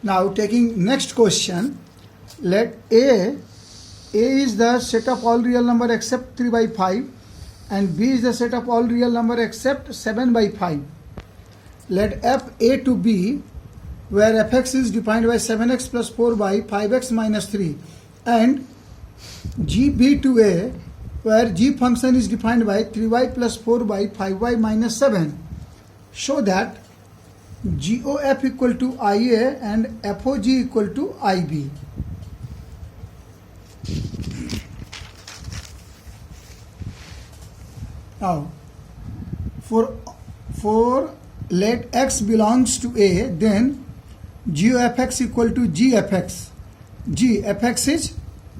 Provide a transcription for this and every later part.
Now taking next question, let A is the set of all real number except 3 by 5 and B is the set of all real number except 7 by 5. Let f A to B, where fx is defined by 7x plus 4 by 5x minus 3, and g B to A, where g function is defined by 3y plus 4 by 5y minus 7. Show that GOF equal to IA and FOG equal to IB. Now, for let x belongs to A, then GOFX equal to GFX. GFX is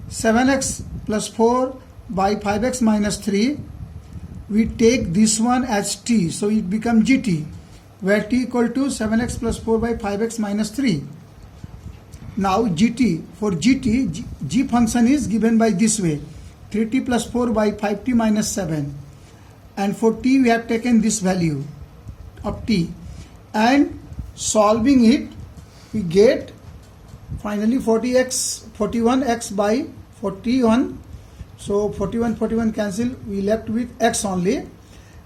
7x plus 4 by 5x minus 3. We take this one as t, so it becomes GT, where t equal to 7x plus 4 by 5x minus 3. Now GT, for GT, G function is given by this way, 3t plus 4 by 5t minus 7. And for t we have taken this value of t. And solving it, we get finally 41x by 41. So 41 cancel, we left with x only.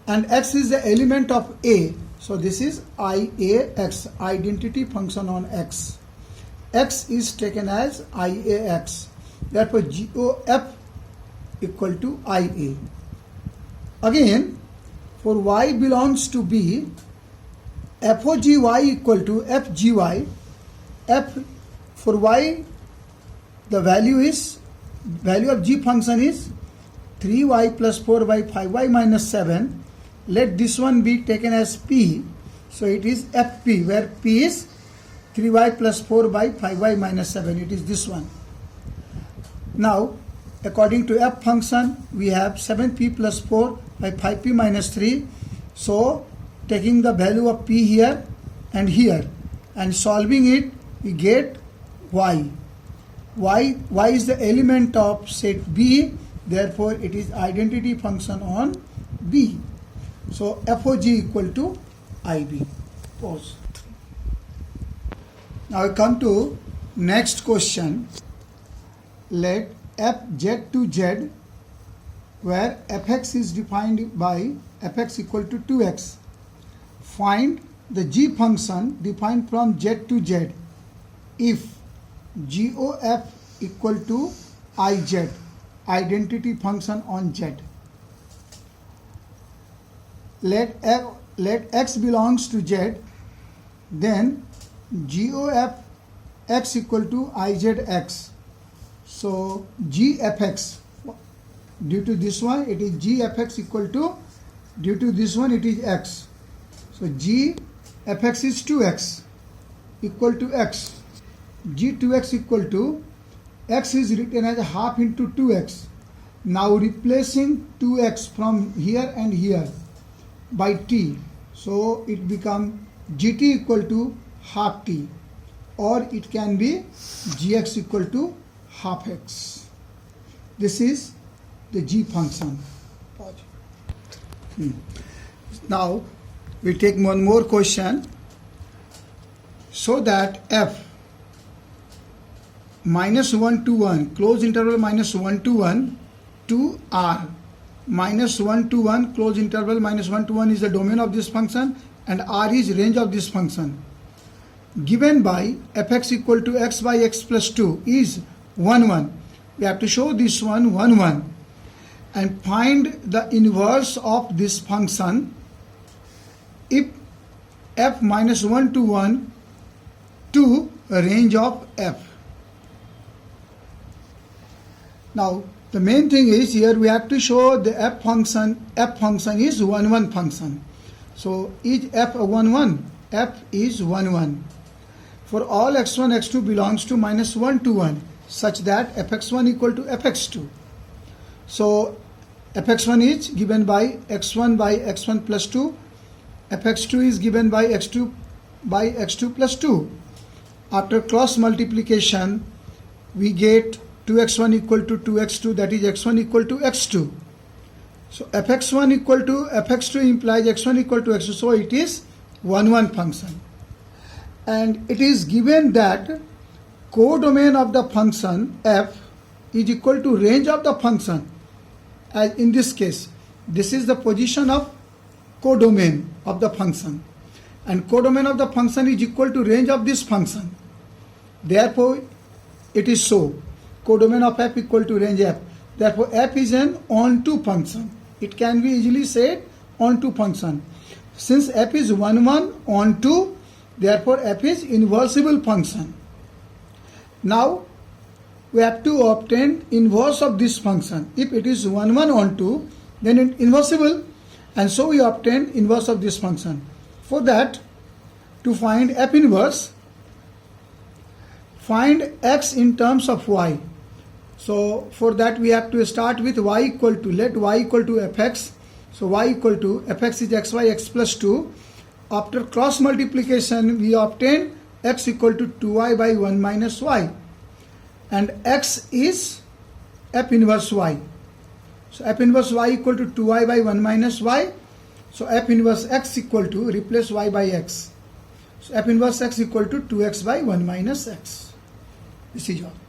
And x is the element of A. So this is IAX, identity function on x. X is taken as IAX. Therefore GOF equal to IA. Again, for y belongs to B, FOGY equal to FGY. For y, the value of g function is 3y plus 4 by 5y minus 7. Let this one be taken as P. So it is FP, where P is 3y plus 4 by 5y minus 7. It is this one. Now, according to f function, we have 7p plus 4 by 5p minus 3. So, taking the value of p here and here and solving it, we get y. Y is the element of set B, therefore it is identity function on B. So, FOG equal to IB. Pause. Now we come to next question. Let fz to z, where fx is defined by fx equal to 2x. Find the g function defined from z to z if GOF equal to IZ, identity function on z. Let x belongs to z, then GOF x equal to IZX. So GFX, due to this one it is GFX equal to, due to this one it is x. So GFX is 2x equal to x. G2x equal to, x is written as half into 2x. Now replacing 2x from here and here by t. So it becomes GT equal to half t, or it can be gx equal to half x. This is the g function. Now we take one more question. So that f minus 1 to 1, close interval minus 1 to 1 to r, minus 1 to 1, close interval minus 1 to 1 is the domain of this function and r is range of this function. Given by fx equal to x by x plus 2 is 1 1. We have to show this one 1 1 and find the inverse of this function if f minus 1 to 1 to range of f. Now the main thing is here we have to show the f function is 1 1 function. So is f a 1 1? F is 1 1. For all x1 x2 belongs to minus 1 to 1 such that fx1 equal to fx2. So fx1 is given by x1 plus 2, fx2 is given by x2 plus 2. After cross multiplication we get 2x1 equal to 2x2, that is x1 equal to x2. So fx1 equal to fx2 implies x1 equal to x2, so it is 1 1 function. and it is given that codomain of the function f is equal to range of the function. As in this case, this is the position of codomain of the function, and codomain of the function is equal to range of this function. Therefore, it is so. Codomain of f equal to range f. Therefore, f is an onto function. It can be easily said onto function. Since f is 1, 1 onto, therefore f is inversible function. Now, we have to obtain inverse of this function. If it is 1, 1 onto, then it inversible, and so we obtain inverse of this function. For that, to find f inverse, find x in terms of y. So for that we have to start with y equal to, let y equal to fx. So y equal to fx is xy x plus 2. After cross multiplication we obtain x equal to 2y by 1 minus y, and x is f inverse y. So f inverse y equal to 2y by 1 minus y. So f inverse x equal to, replace y by x. So f inverse x equal to 2x by 1 minus x. This is all.